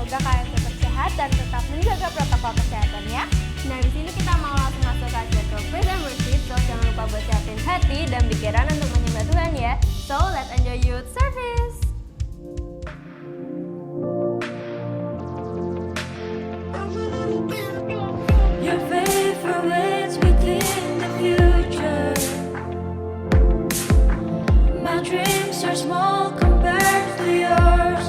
semoga kalian tetap sehat dan tetap menjaga protokol kesehatan ya. Nah, di sini kita mau langsung masuk ke acara Praise and Worship. So, jangan lupa buat siapin hati dan pikiran untuk menyembah Tuhan ya. So, let's enjoy youth service. Your faithful ways within the future. My dreams are small compared to yours.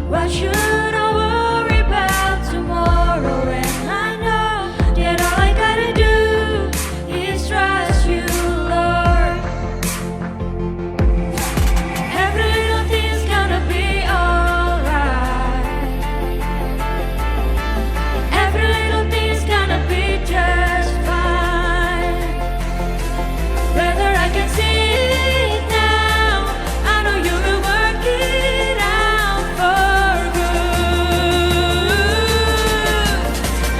Why should I worry about tomorrow when I know that all I gotta do is trust you, Lord. Every little thing's gonna be alright. Every little thing's gonna be just fine. Whether I can see it now, I know you will work it out for good.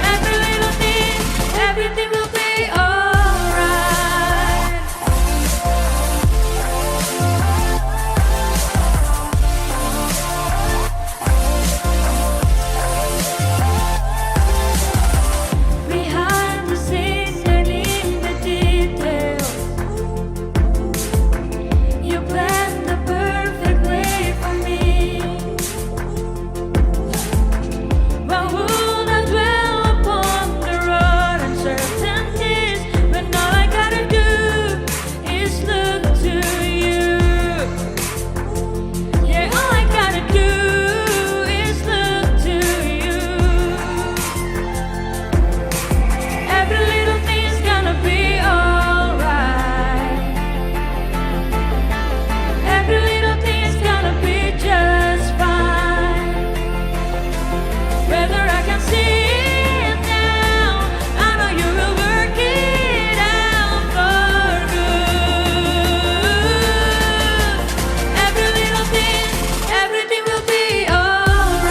Every little thing, everything will be alright. Behind the scenes and in the details, you planned the perfect way for me. Why would I dwell upon the road uncertainties when all I gotta do is look to you? Yeah, all I gotta do is look to you. Every little thing's gonna be alright. Every little thing's gonna be just fine. Whether I can see it now, I know you will work it out for good. Every little thing, everything will be alright.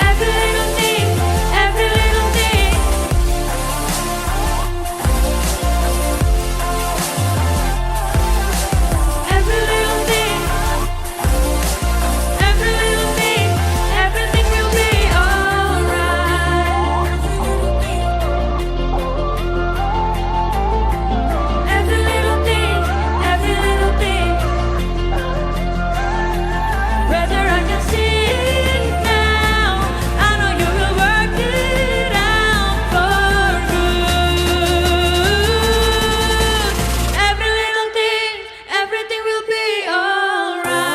Every little thing, every little thing. Every little thing, every little thing, everything will be alright. Every little thing, every little thing. Whether I can see it now, I know you will work it out for good. Every little thing, everything will be alright.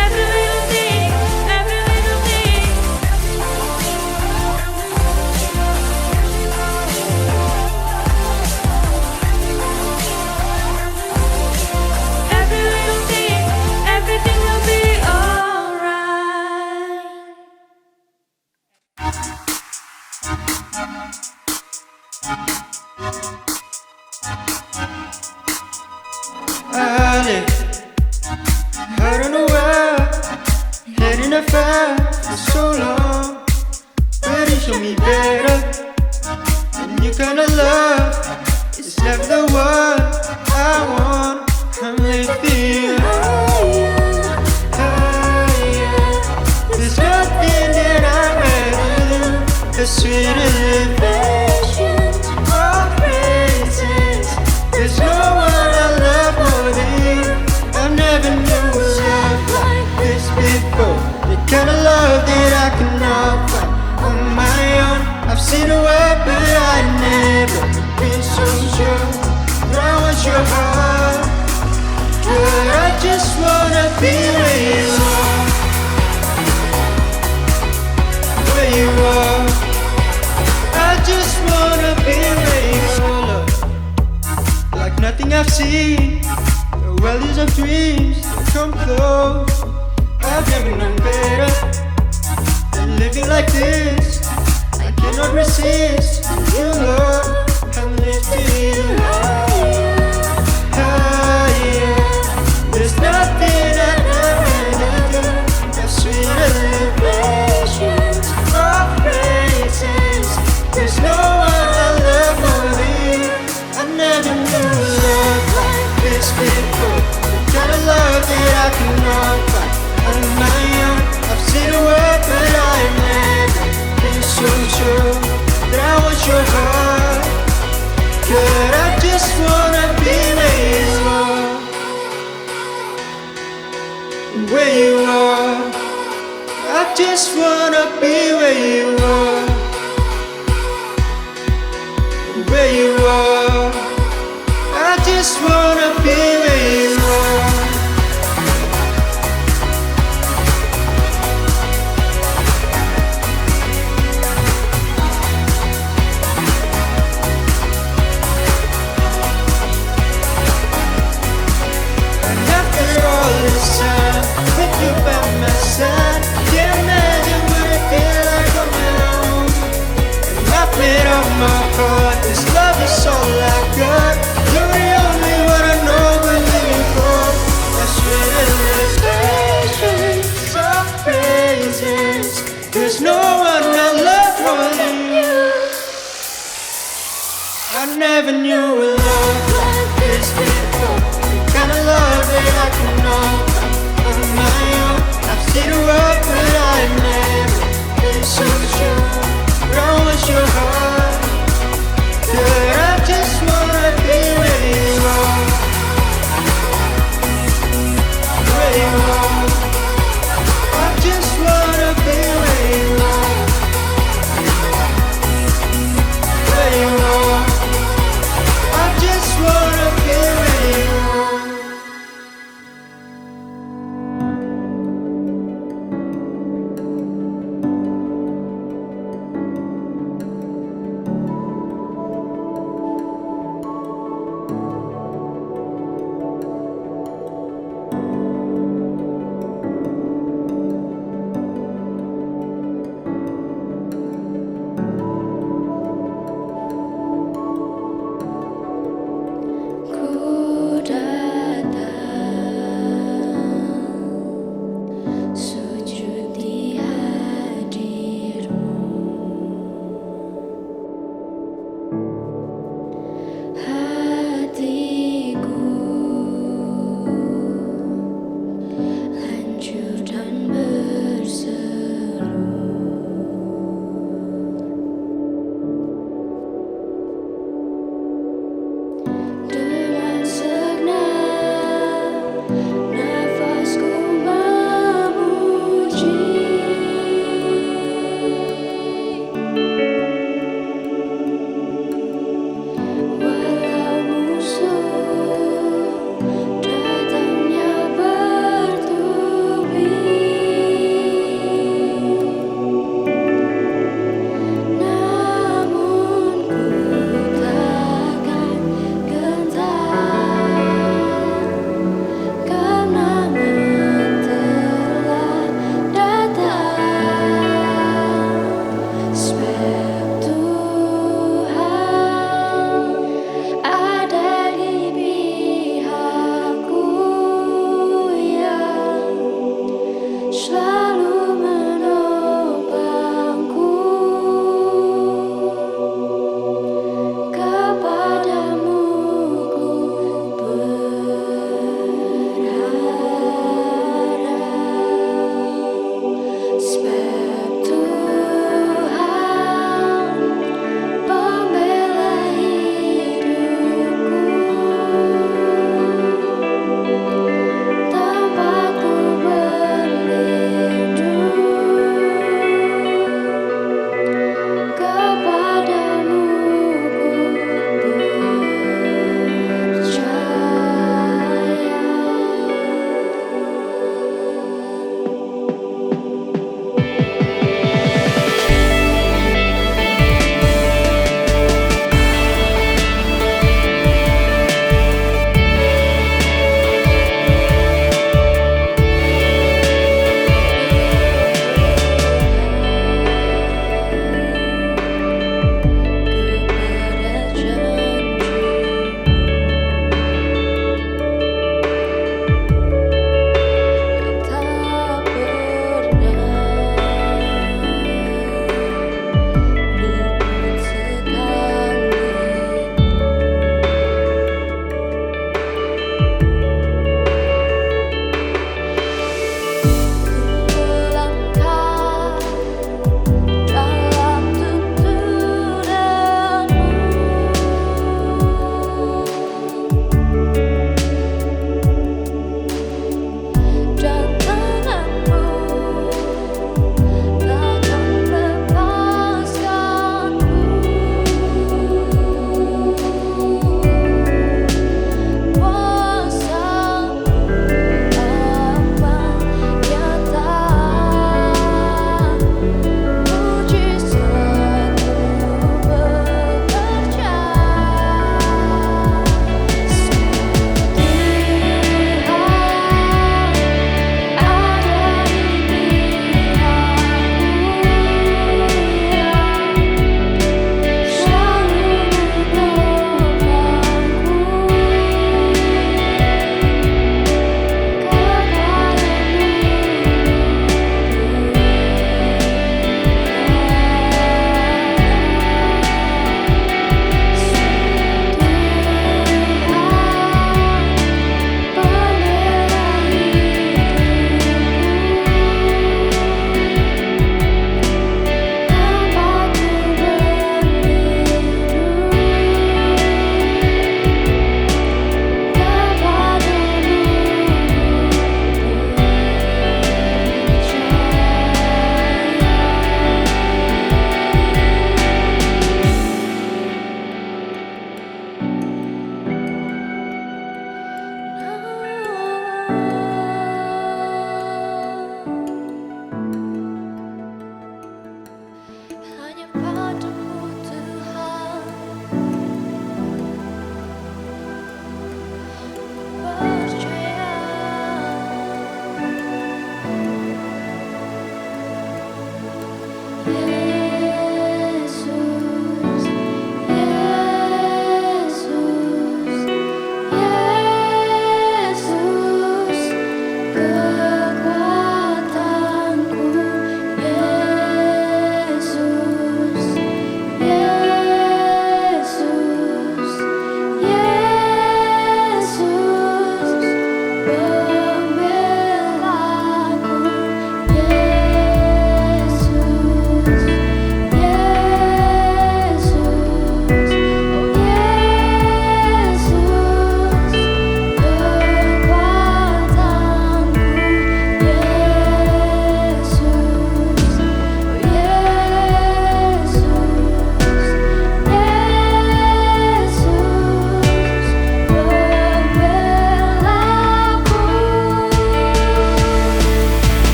Every little thing, every little thing. Every little thing, everything will be alright. I live out on the wild, heading afar for so long. But you show me better, and you kind of love is never the one I want. I'm living higher. There's nothing that I'd rather do. A sweeter elevation of presence. There's no one I love more than you. I never knew a love like this before. The kind of love that I cannot find on my own. I've seen a way, but I never been so sure. I want your heart, but I just wanna be where you are. Where you are. I just wanna be where you are. Like nothing I've seen, the world is of dreams that come close. I've never known better than living like this. I cannot resist your love. I'm lifting higher. There's nothing I'd rather do. just wanna be where you are, where you are. I just wanna be where you are. And after all this time, with you by my side, can't imagine what it feel like on my own. And I've made up my heart, this love is all I got. You're the only one I know we're living for. That's realizations of praises. There's no one I love more than you. I never knew a love like this before. The kind of love that I can know on my own. I've seen the road, but I've never been so sure. Wrong was your heart. Girl, I just wanna be where you are, where you are. I just wanna be where you are, where you are. I just wanna be where you are.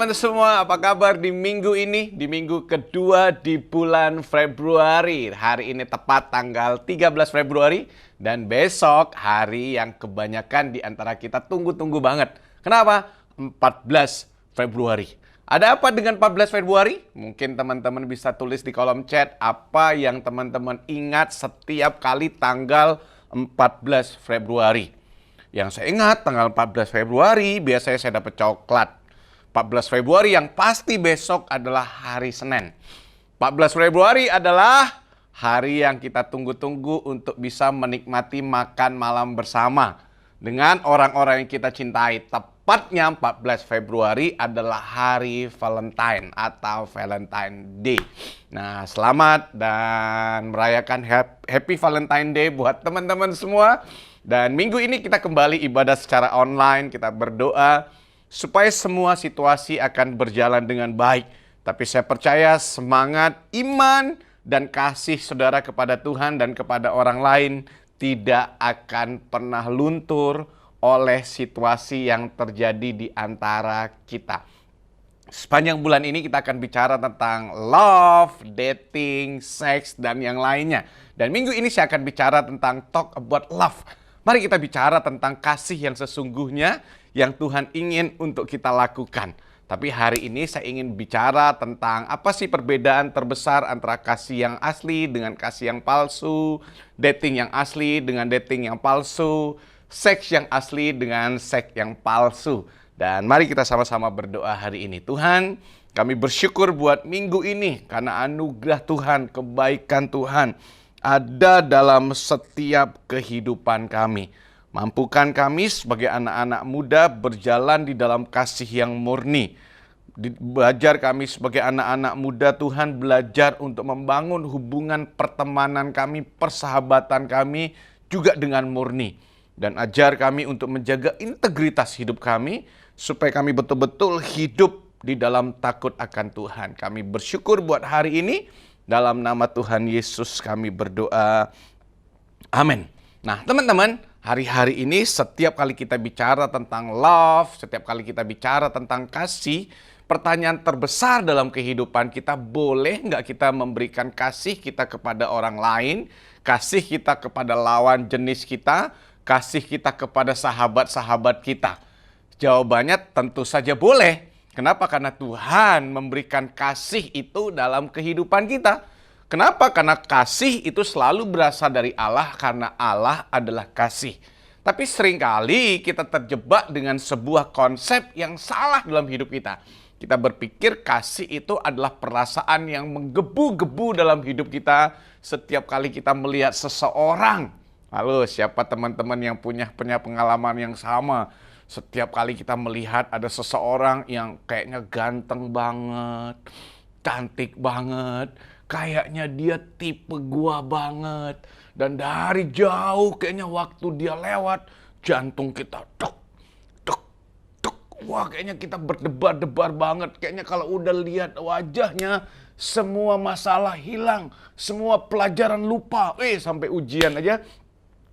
teman-teman semua, apa kabar di minggu ini? Di minggu kedua di bulan Februari. Hari ini tepat tanggal 13 Februari. Dan besok hari yang kebanyakan di antara kita tunggu-tunggu banget. Kenapa? 14 Februari. Ada apa dengan 14 Februari? Mungkin teman-teman bisa tulis di kolom chat apa yang teman-teman ingat setiap kali tanggal 14 Februari. Yang saya ingat tanggal 14 Februari biasanya saya dapat coklat. 14 Februari yang pasti besok adalah hari Senin. 14 Februari adalah hari yang kita tunggu-tunggu untuk bisa menikmati makan malam bersama dengan orang-orang yang kita cintai. Tepatnya 14 Februari adalah hari Valentine atau Valentine Day. Nah, selamat dan merayakan Happy Valentine Day buat teman-teman semua. Dan minggu ini kita kembali ibadah secara online, kita berdoa supaya semua situasi akan berjalan dengan baik. Tapi saya percaya semangat iman dan kasih saudara kepada Tuhan dan kepada orang lain tidak akan pernah luntur oleh situasi yang terjadi di antara kita. Sepanjang bulan ini kita akan bicara tentang love, dating, seks, dan yang lainnya. Dan minggu ini saya akan bicara tentang talk about love. Mari kita bicara tentang kasih yang sesungguhnya yang Tuhan ingin untuk kita lakukan. Tapi hari ini saya ingin bicara tentang apa sih perbedaan terbesar antara kasih yang asli dengan kasih yang palsu, dating yang asli dengan dating yang palsu, seks yang asli dengan seks yang palsu. Dan mari kita sama-sama berdoa hari ini. Tuhan, kami bersyukur buat minggu ini karena anugerah Tuhan, kebaikan Tuhan ada dalam setiap kehidupan kami. Mampukan kami sebagai anak-anak muda berjalan di dalam kasih yang murni. Belajar kami sebagai anak-anak muda Tuhan belajar untuk membangun hubungan pertemanan kami, persahabatan kami juga dengan murni. Dan ajar kami untuk menjaga integritas hidup kami supaya kami betul-betul hidup di dalam takut akan Tuhan. Kami bersyukur buat hari ini. Dalam nama Tuhan Yesus kami berdoa. Amin. Nah, teman-teman, hari-hari ini setiap kali kita bicara tentang love, setiap kali kita bicara tentang kasih, pertanyaan terbesar dalam kehidupan kita, boleh nggak kita memberikan kasih kita kepada orang lain, kasih kita kepada lawan jenis kita, kasih kita kepada sahabat-sahabat kita? Jawabannya tentu saja boleh. Kenapa? Karena Tuhan memberikan kasih itu dalam kehidupan kita. Kenapa? Karena kasih itu selalu berasal dari Allah karena Allah adalah kasih. Tapi seringkali kita terjebak dengan sebuah konsep yang salah dalam hidup kita. Kita berpikir kasih itu adalah perasaan yang menggebu-gebu dalam hidup kita setiap kali kita melihat seseorang. Halo, siapa teman-teman yang punya pengalaman yang sama? Setiap kali kita melihat ada seseorang yang kayaknya ganteng banget, cantik banget, kayaknya dia tipe gua banget. Dan dari jauh kayaknya waktu dia lewat, jantung kita tuk, tuk, tuk. Wah, kayaknya kita berdebar-debar banget. Kayaknya kalau udah lihat wajahnya, semua masalah hilang, semua pelajaran lupa. Sampai ujian aja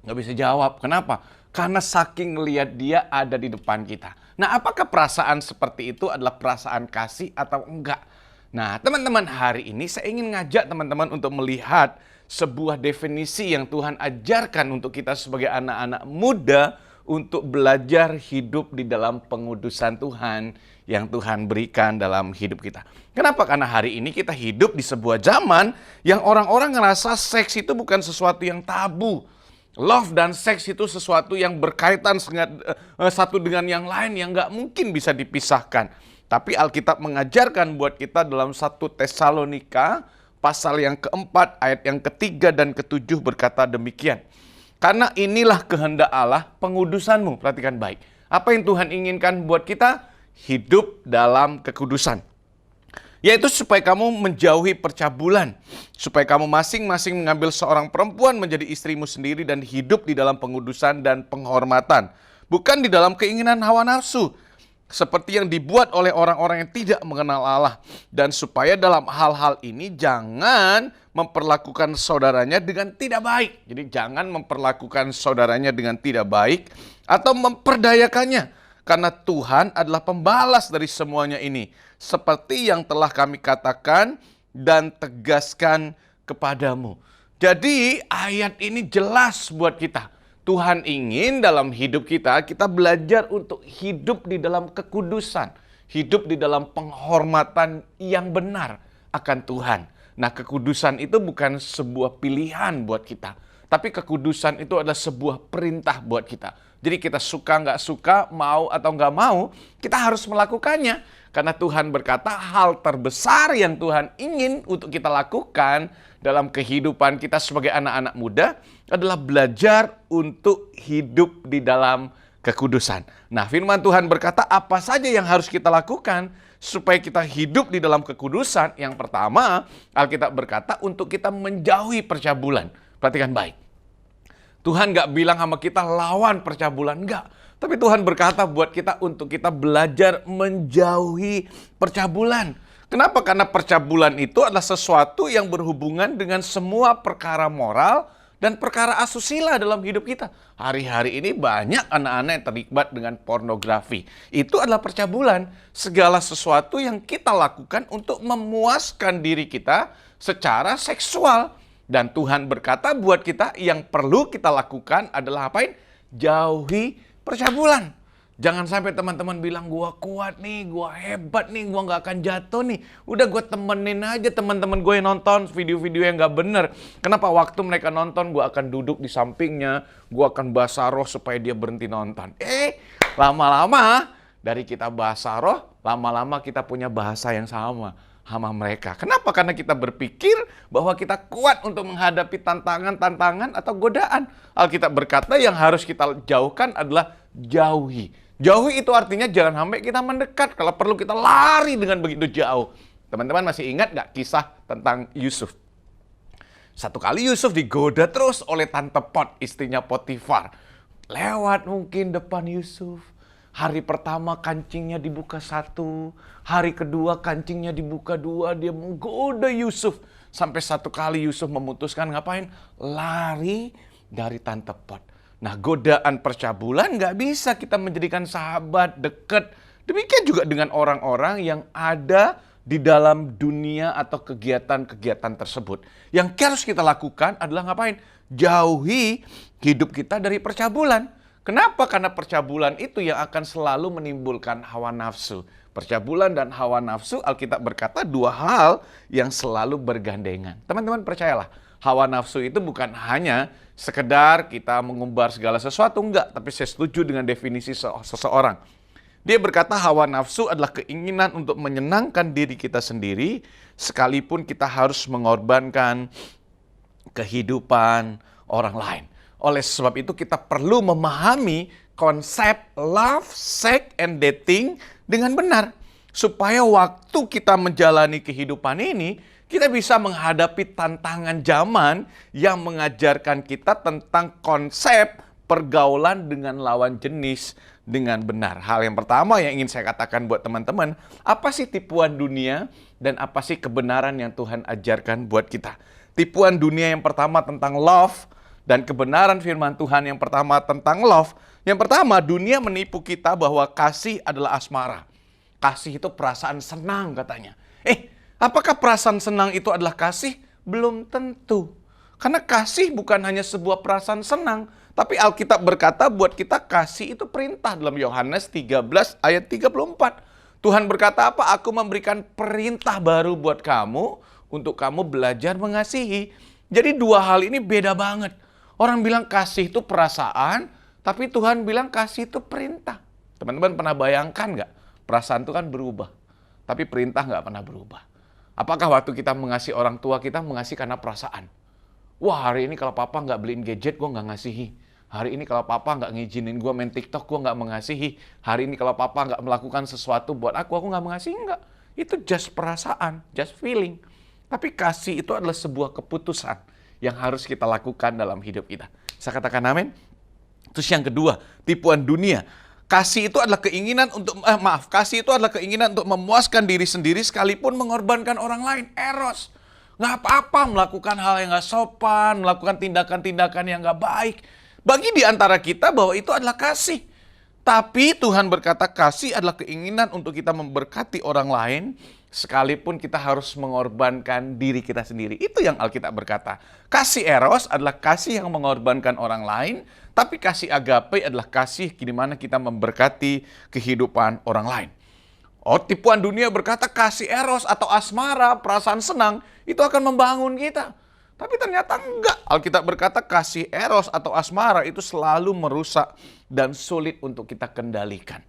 nggak bisa jawab. Kenapa? Karena saking ngelihat dia ada di depan kita. Nah, apakah perasaan seperti itu adalah perasaan kasih atau enggak? Nah, teman-teman, hari ini saya ingin ngajak teman-teman untuk melihat sebuah definisi yang Tuhan ajarkan untuk kita sebagai anak-anak muda untuk belajar hidup di dalam pengudusan Tuhan yang Tuhan berikan dalam hidup kita. Kenapa? Karena hari ini kita hidup di sebuah zaman yang orang-orang ngerasa seks itu bukan sesuatu yang tabu. Love dan seks itu sesuatu yang berkaitan satu dengan yang lain yang nggak mungkin bisa dipisahkan. Tapi Alkitab mengajarkan buat kita dalam 1 Tesalonika pasal yang keempat ayat yang ketiga dan ketujuh berkata demikian. Karena inilah kehendak Allah pengudusanmu. Perhatikan baik. Apa yang Tuhan inginkan buat kita? Hidup dalam kekudusan. Yaitu supaya kamu menjauhi percabulan. Supaya kamu masing-masing mengambil seorang perempuan menjadi istrimu sendiri dan hidup di dalam pengudusan dan penghormatan. Bukan di dalam keinginan hawa nafsu. Seperti yang dibuat oleh orang-orang yang tidak mengenal Allah. Dan supaya dalam hal-hal ini jangan memperlakukan saudaranya dengan tidak baik. Jadi jangan memperlakukan saudaranya dengan tidak baik atau memperdayakannya. karena Tuhan adalah pembalas dari semuanya ini. Seperti yang telah kami katakan dan tegaskan kepadamu. Jadi ayat ini jelas buat kita. Tuhan ingin dalam hidup kita belajar untuk hidup di dalam kekudusan. Hidup di dalam penghormatan yang benar akan Tuhan. Nah, kekudusan itu bukan sebuah pilihan buat kita. Tapi kekudusan itu adalah sebuah perintah buat kita. Jadi kita suka nggak suka, mau atau nggak mau, kita harus melakukannya. Karena Tuhan berkata hal terbesar yang Tuhan ingin untuk kita lakukan dalam kehidupan kita sebagai anak-anak muda adalah belajar untuk hidup di dalam kekudusan. Nah, firman Tuhan berkata apa saja yang harus kita lakukan supaya kita hidup di dalam kekudusan. Yang pertama, Alkitab berkata untuk kita menjauhi percabulan. Perhatikan baik. Tuhan nggak bilang sama kita lawan percabulan, enggak. Tapi Tuhan berkata buat kita untuk kita belajar menjauhi percabulan. Kenapa? Karena percabulan itu adalah sesuatu yang berhubungan dengan semua perkara moral dan perkara asusila dalam hidup kita. Hari-hari ini banyak anak-anak yang terlibat dengan pornografi. Itu adalah percabulan. Segala sesuatu yang kita lakukan untuk memuaskan diri kita secara seksual. Dan Tuhan berkata buat kita yang perlu kita lakukan adalah apain? Jauhi percabulan. Jangan sampai teman-teman bilang gua kuat nih, gua hebat nih, gua nggak akan jatuh nih. Udah gua temenin aja teman-teman gue yang nonton video-video yang nggak bener. Kenapa waktu mereka nonton gua akan duduk di sampingnya, gua akan bahasa roh supaya dia berhenti nonton. Lama-lama dari kita bahasa roh, lama-lama kita punya bahasa yang sama mereka. Kenapa? Karena kita berpikir bahwa kita kuat untuk menghadapi tantangan-tantangan atau godaan. Alkitab berkata yang harus kita jauhkan adalah jauhi. Jauhi itu artinya jangan sampai kita mendekat. Kalau perlu kita lari dengan begitu jauh. Teman-teman masih ingat nggak kisah tentang Yusuf? Satu kali Yusuf digoda terus oleh Tante Pot, istrinya Potifar. Lewat mungkin depan Yusuf. Hari pertama kancingnya dibuka satu, hari kedua kancingnya dibuka dua, dia menggoda Yusuf. Sampai satu kali Yusuf memutuskan ngapain? Lari dari Tante Pot. Nah, godaan percabulan nggak bisa kita menjadikan sahabat, dekat. Demikian juga dengan orang-orang yang ada di dalam dunia atau kegiatan-kegiatan tersebut. Yang harus kita lakukan adalah ngapain? Jauhi hidup kita dari percabulan. Kenapa? Karena percabulan itu yang akan selalu menimbulkan hawa nafsu. Percabulan dan hawa nafsu, Alkitab berkata dua hal yang selalu bergandengan. Teman-teman percayalah, hawa nafsu itu bukan hanya sekedar kita mengumbar segala sesuatu, enggak. Tapi saya setuju dengan definisi seseorang. Dia berkata hawa nafsu adalah keinginan untuk menyenangkan diri kita sendiri, sekalipun kita harus mengorbankan kehidupan orang lain. Oleh sebab itu kita perlu memahami konsep love, sex, and dating dengan benar. Supaya waktu kita menjalani kehidupan ini, kita bisa menghadapi tantangan zaman yang mengajarkan kita tentang konsep pergaulan dengan lawan jenis dengan benar. Hal yang pertama yang ingin saya katakan buat teman-teman, apa sih tipuan dunia dan apa sih kebenaran yang Tuhan ajarkan buat kita? Tipuan dunia yang pertama tentang love, dan kebenaran firman Tuhan yang pertama tentang love. Yang pertama, dunia menipu kita bahwa kasih adalah asmara. Kasih itu perasaan senang katanya. Apakah perasaan senang itu adalah kasih? Belum tentu. Karena kasih bukan hanya sebuah perasaan senang. Tapi Alkitab berkata buat kita kasih itu perintah. Dalam Yohanes 13 ayat 34. Tuhan berkata apa? Aku memberikan perintah baru buat kamu untuk kamu belajar mengasihi. Jadi dua hal ini beda banget. Orang bilang kasih itu perasaan, tapi Tuhan bilang kasih itu perintah. Teman-teman pernah bayangkan nggak? Perasaan itu kan berubah, tapi perintah nggak pernah berubah. Apakah waktu kita mengasihi orang tua kita mengasihi karena perasaan? Wah, hari ini kalau papa nggak beliin gadget, gue nggak ngasihi. Hari ini kalau papa nggak ngizinin gue main TikTok, gue nggak mengasihi. Hari ini kalau papa nggak melakukan sesuatu buat aku nggak mengasihi. Nggak. Itu just perasaan, just feeling. Tapi kasih itu adalah sebuah keputusan yang harus kita lakukan dalam hidup kita. Saya katakan amin. Terus yang kedua, tipuan dunia. Kasih itu adalah keinginan untuk memuaskan diri sendiri sekalipun mengorbankan orang lain. Eros. Nggak apa-apa melakukan hal yang nggak sopan, melakukan tindakan-tindakan yang nggak baik. Bagi di antara kita bahwa itu adalah kasih. Tapi Tuhan berkata kasih adalah keinginan untuk kita memberkati orang lain, sekalipun kita harus mengorbankan diri kita sendiri. Itu yang Alkitab berkata. Kasih eros adalah kasih yang mengorbankan orang lain, tapi kasih agape adalah kasih di mana kita memberkati kehidupan orang lain. Oh, tipuan dunia berkata kasih eros atau asmara, perasaan senang, itu akan membangun kita. Tapi ternyata enggak. Alkitab berkata kasih eros atau asmara itu selalu merusak dan sulit untuk kita kendalikan.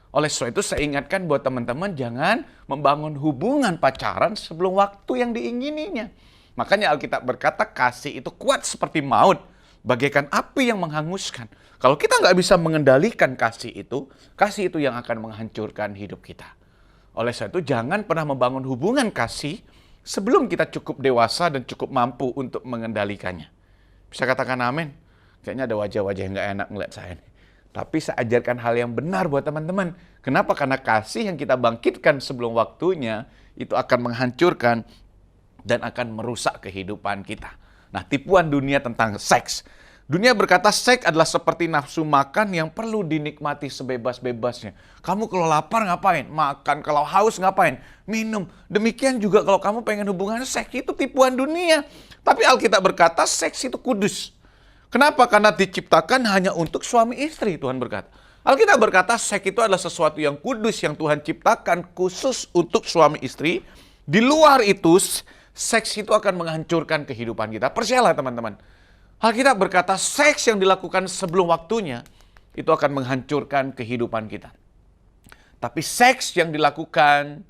Oleh sebab itu saya ingatkan buat teman-teman jangan membangun hubungan pacaran sebelum waktu yang diingininya. Makanya Alkitab berkata kasih itu kuat seperti maut, bagaikan api yang menghanguskan. Kalau kita nggak bisa mengendalikan kasih itu yang akan menghancurkan hidup kita. Oleh sebab itu jangan pernah membangun hubungan kasih sebelum kita cukup dewasa dan cukup mampu untuk mengendalikannya. Bisa katakan amin? Kayaknya ada wajah-wajah yang nggak enak ngeliat saya nih. Tapi saya ajarkan hal yang benar buat teman-teman. Kenapa? Karena kasih yang kita bangkitkan sebelum waktunya itu akan menghancurkan dan akan merusak kehidupan kita. Nah, tipuan dunia tentang seks. Dunia berkata seks adalah seperti nafsu makan yang perlu dinikmati sebebas-bebasnya. Kamu kalau lapar ngapain? Makan. Kalau haus ngapain? Minum. Demikian juga kalau kamu pengen hubungan seks, itu tipuan dunia. Tapi Alkitab berkata seks itu kudus. Kenapa? Karena diciptakan hanya untuk suami istri, Tuhan berkata. Alkitab berkata seks itu adalah sesuatu yang kudus yang Tuhan ciptakan khusus untuk suami istri. Di luar itu, seks itu akan menghancurkan kehidupan kita. Percayalah teman-teman. Alkitab berkata seks yang dilakukan sebelum waktunya itu akan menghancurkan kehidupan kita. Tapi seks yang dilakukan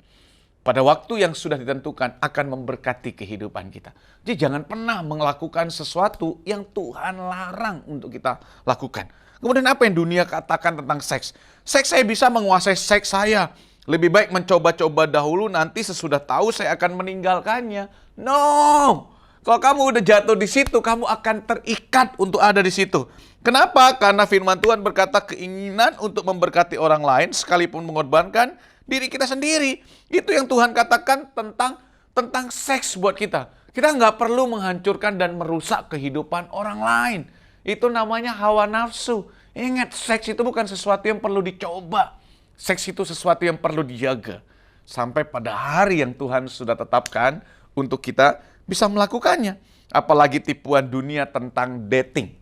pada waktu yang sudah ditentukan akan memberkati kehidupan kita. Jadi jangan pernah melakukan sesuatu yang Tuhan larang untuk kita lakukan. Kemudian apa yang dunia katakan tentang seks? Seks saya bisa menguasai seks saya. Lebih baik mencoba-coba dahulu, nanti sesudah tahu saya akan meninggalkannya. No! Kalau kamu udah jatuh di situ, kamu akan terikat untuk ada di situ. Kenapa? Karena firman Tuhan berkata keinginan untuk memberkati orang lain sekalipun mengorbankan diri kita sendiri. Itu yang Tuhan katakan tentang seks buat kita. Kita nggak perlu menghancurkan dan merusak kehidupan orang lain. Itu namanya hawa nafsu. Ingat, seks itu bukan sesuatu yang perlu dicoba. Seks itu sesuatu yang perlu dijaga. Sampai pada hari yang Tuhan sudah tetapkan untuk kita bisa melakukannya. Apalagi tipuan dunia tentang dating.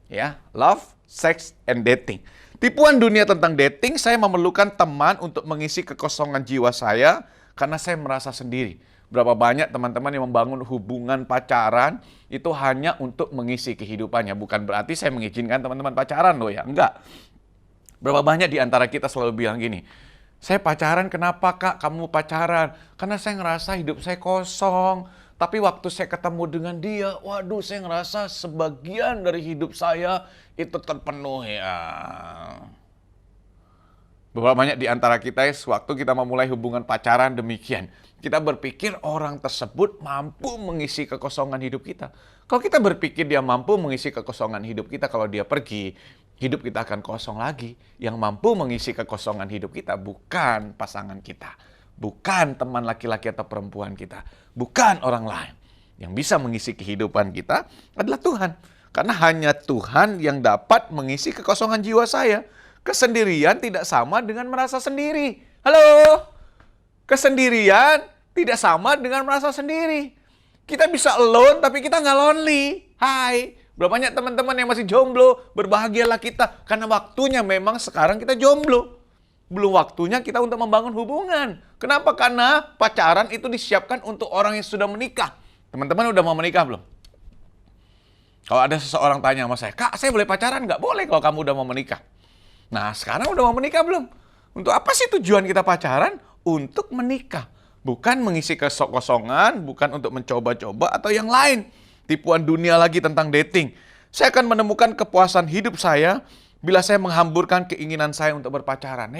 Ya, love, sex, and dating. Tipuan dunia tentang dating, saya memerlukan teman untuk mengisi kekosongan jiwa saya karena saya merasa sendiri. Berapa banyak teman-teman yang membangun hubungan pacaran itu hanya untuk mengisi kehidupannya. Bukan berarti saya mengizinkan teman-teman pacaran loh ya, enggak. Berapa banyak di antara kita selalu bilang gini, saya pacaran kenapa kak? Kamu pacaran? Karena saya ngerasa hidup saya kosong. Tapi waktu saya ketemu dengan dia, waduh saya ngerasa sebagian dari hidup saya itu terpenuhi. Beberapa banyak di antara kita, sewaktu kita memulai hubungan pacaran demikian. Kita berpikir orang tersebut mampu mengisi kekosongan hidup kita. Kalau kita berpikir dia mampu mengisi kekosongan hidup kita, kalau dia pergi, hidup kita akan kosong lagi. Yang mampu mengisi kekosongan hidup kita bukan pasangan kita. Bukan teman laki-laki atau perempuan kita. Bukan orang lain. Yang bisa mengisi kehidupan kita adalah Tuhan. Karena hanya Tuhan yang dapat mengisi kekosongan jiwa saya. Kesendirian tidak sama dengan merasa sendiri. Halo? Kesendirian tidak sama dengan merasa sendiri. Kita bisa alone tapi kita nggak lonely. Hai. Berapa banyak teman-teman yang masih jomblo, berbahagialah kita. Karena waktunya memang sekarang kita jomblo. Belum waktunya kita untuk membangun hubungan. Kenapa? Karena pacaran itu disiapkan untuk orang yang sudah menikah. Teman-teman udah mau menikah belum? Kalau ada seseorang tanya sama saya, Kak, saya boleh pacaran? Nggak boleh kalau kamu udah mau menikah. Nah, sekarang udah mau menikah belum? Untuk apa sih tujuan kita pacaran? Untuk menikah. Bukan mengisi kekosongan, bukan untuk mencoba-coba atau yang lain. Tipuan dunia lagi tentang dating. Saya akan menemukan kepuasan hidup saya bila saya menghamburkan keinginan saya untuk berpacaran.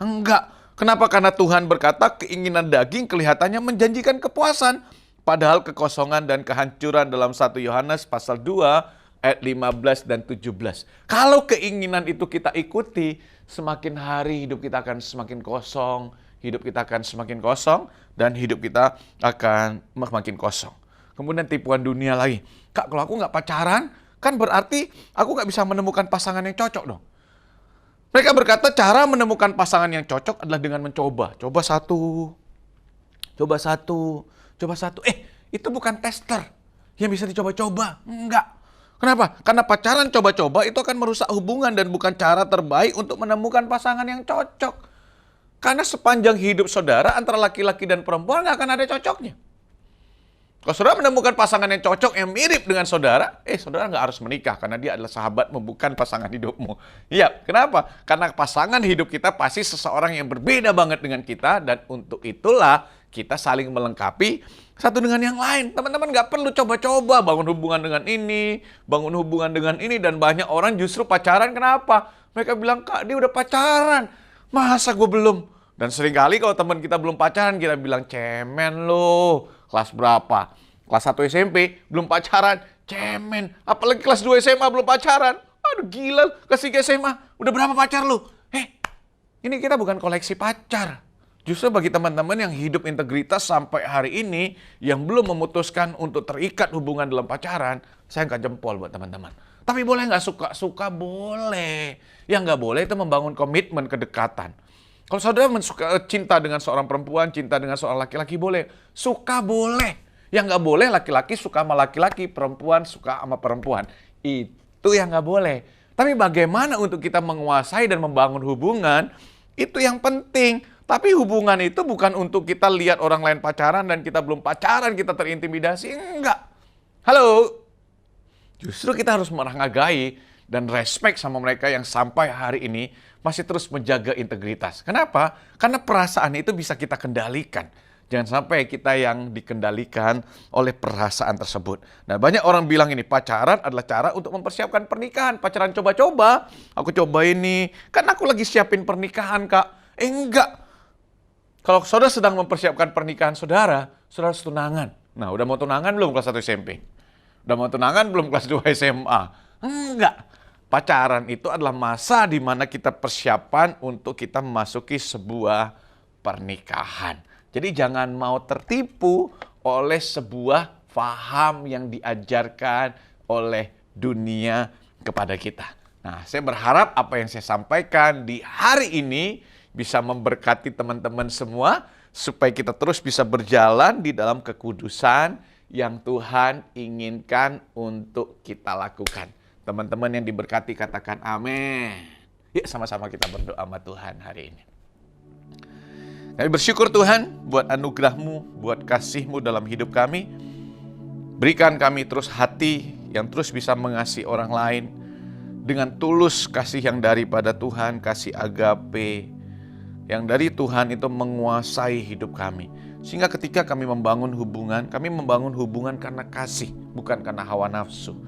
Enggak. Kenapa? Karena Tuhan berkata keinginan daging kelihatannya menjanjikan kepuasan. Padahal kekosongan dan kehancuran dalam 1 Yohanes pasal 2 ayat 15 dan 17. Kalau keinginan itu kita ikuti, semakin hari hidup kita akan semakin kosong. Hidup kita akan semakin kosong dan hidup kita akan semakin kosong. Kemudian tipuan dunia lagi. Kak, kalau aku nggak pacaran, kan berarti aku nggak bisa menemukan pasangan yang cocok dong. Mereka berkata cara menemukan pasangan yang cocok adalah dengan mencoba. Coba satu. Itu bukan tester yang bisa dicoba-coba. Enggak. Kenapa? Karena pacaran coba-coba itu akan merusak hubungan dan bukan cara terbaik untuk menemukan pasangan yang cocok. Karena sepanjang hidup saudara antara laki-laki dan perempuan nggak akan ada cocoknya. Kalau saudara menemukan pasangan yang cocok, yang mirip dengan saudara, saudara nggak harus menikah karena dia adalah sahabatmu, bukan pasangan hidupmu. Iya, kenapa? Karena pasangan hidup kita pasti seseorang yang berbeda banget dengan kita dan untuk itulah kita saling melengkapi satu dengan yang lain. Teman-teman nggak perlu coba-coba bangun hubungan dengan ini, bangun hubungan dengan ini, dan banyak orang justru pacaran kenapa? Mereka bilang, Kak, dia udah pacaran. Masa gue belum? Dan seringkali kalau teman kita belum pacaran, kita bilang, cemen lo. Kelas berapa? Kelas 1 SMP, belum pacaran. Cemen. Apalagi kelas 2 SMA belum pacaran. Aduh gila, kelas 3 SMA. Udah berapa pacar lo? Ini kita bukan koleksi pacar. Justru bagi teman-teman yang hidup integritas sampai hari ini, yang belum memutuskan untuk terikat hubungan dalam pacaran, saya angkat jempol buat teman-teman. Tapi boleh nggak suka-suka? Boleh. Yang nggak boleh itu membangun komitmen kedekatan. Kalau saudara cinta dengan seorang perempuan, cinta dengan seorang laki-laki boleh. Suka boleh. Yang nggak boleh laki-laki suka sama laki-laki, perempuan suka sama perempuan. Itu yang nggak boleh. Tapi bagaimana untuk kita menguasai dan membangun hubungan, itu yang penting. Tapi hubungan itu bukan untuk kita lihat orang lain pacaran dan kita belum pacaran, kita terintimidasi. Enggak. Halo. Justru kita harus menghargai dan respect sama mereka yang sampai hari ini masih terus menjaga integritas. Kenapa? Karena perasaan itu bisa kita kendalikan. Jangan sampai kita yang dikendalikan oleh perasaan tersebut. Nah, banyak orang bilang ini pacaran adalah cara untuk mempersiapkan pernikahan. Pacaran coba-coba, aku coba ini. Kan aku lagi siapin pernikahan, Kak. Enggak. Kalau saudara sedang mempersiapkan pernikahan saudara harus tunangan. Nah, udah mau tunangan belum kelas 1 SMP? Udah mau tunangan belum kelas 2 SMA? Enggak. Pacaran itu adalah masa di mana kita persiapan untuk kita memasuki sebuah pernikahan. Jadi jangan mau tertipu oleh sebuah faham yang diajarkan oleh dunia kepada kita. Nah, saya berharap apa yang saya sampaikan di hari ini bisa memberkati teman-teman semua supaya kita terus bisa berjalan di dalam kekudusan yang Tuhan inginkan untuk kita lakukan. Teman-teman yang diberkati katakan amin. Yuk sama-sama kita berdoa sama Tuhan hari ini. Kami bersyukur Tuhan buat anugerah-Mu, buat kasih-Mu dalam hidup kami. Berikan kami terus hati yang terus bisa mengasihi orang lain dengan tulus kasih yang daripada Tuhan, kasih agape yang dari Tuhan itu menguasai hidup kami. Sehingga ketika kami membangun hubungan karena kasih, bukan karena hawa nafsu.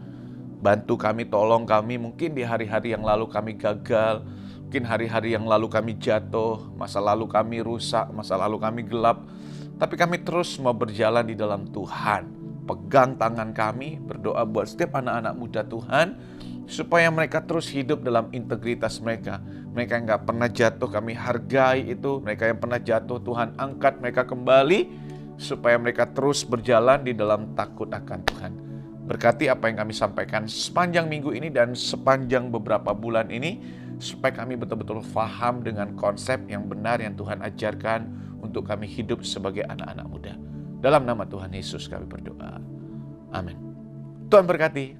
Bantu kami, tolong kami, mungkin di hari-hari yang lalu kami gagal, mungkin hari-hari yang lalu kami jatuh, masa lalu kami rusak, masa lalu kami gelap. Tapi kami terus mau berjalan di dalam Tuhan. Pegang tangan kami, berdoa buat setiap anak-anak muda Tuhan, supaya mereka terus hidup dalam integritas mereka. Mereka yang gak pernah jatuh, kami hargai itu. Mereka yang pernah jatuh, Tuhan angkat mereka kembali, supaya mereka terus berjalan di dalam takut akan Tuhan. Berkati apa yang kami sampaikan sepanjang minggu ini dan sepanjang beberapa bulan ini, supaya kami betul-betul faham dengan konsep yang benar yang Tuhan ajarkan untuk kami hidup sebagai anak-anak muda. Dalam nama Tuhan Yesus kami berdoa. Amin. Tuhan berkati.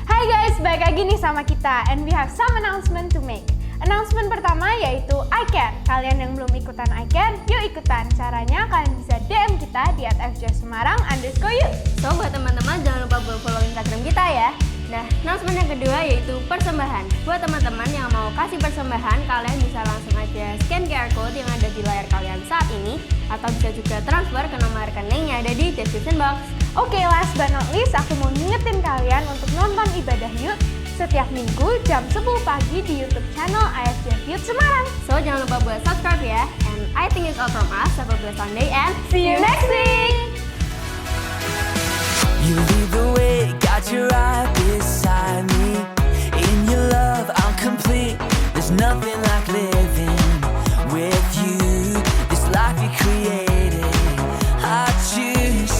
Hai guys, balik lagi nih sama kita and we have some announcement to make. Announcement pertama yaitu iCare. Kalian yang belum ikutan iCare, yuk ikutan. Caranya kalian bisa DM kita di @fjsemarang_youth. So buat teman-teman jangan lupa buat follow Instagram kita ya. Nah, announcement yang kedua yaitu persembahan. Buat teman-teman yang mau kasih persembahan, kalian bisa langsung aja scan QR code yang ada di layar kalian saat ini, atau bisa juga transfer ke nomor rekening yang ada di description box. Oke, last but not least, aku mau ngingetin kalian untuk nonton Ibadah Youth setiap minggu jam 10 pagi di YouTube channel IFJF Youth Semarang. So, jangan lupa buat subscribe ya. And I think it's all from us. Have a blessed Sunday and see you next week! You lead the way, got you right beside me. In your love, I'm complete. There's nothing like living with you. This life you created, I choose.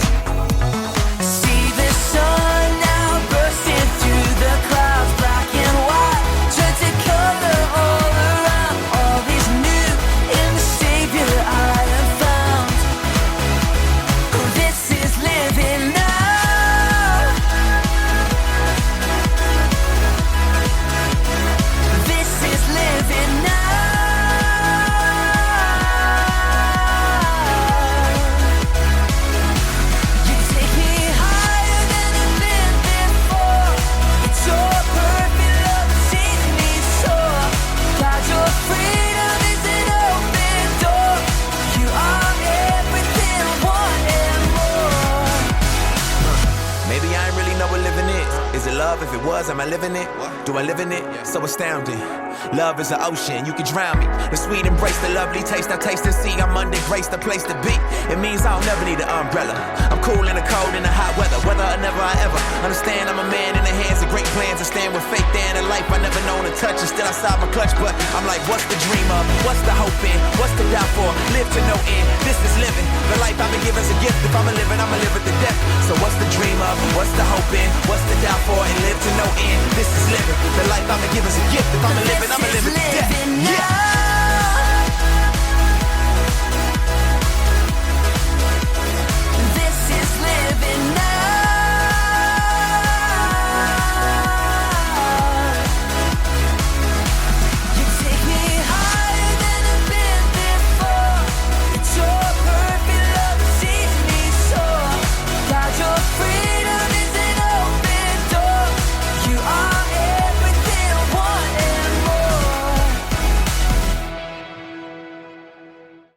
See the sun now bursting through the clouds, black and white, turn to color. love? If it was, am I living it? Do I live in it? So astounding. Love is an ocean, you can drown me. The sweet embrace, the lovely taste, I taste and see. I'm under grace, the place to be. It means I'll never need an umbrella. I'm cool in the cold, in the hot weather. Whether or never I ever understand, I'm a man in the hands of great plans. I stand with faith there in a life I never known to touch. And still outside my clutch, but I'm like, what's the dream of? What's the hope in? What's the doubt for? Live to no end. This is living. The life I've been given's a gift. If I'm a living, I'ma live it to death. So what's the dream of? What's the hope in? What's the doubt for? And live to no end. This is living. The life I've been given's a gift. If I'm a living, I'ma live it to death. Living Yeah. now.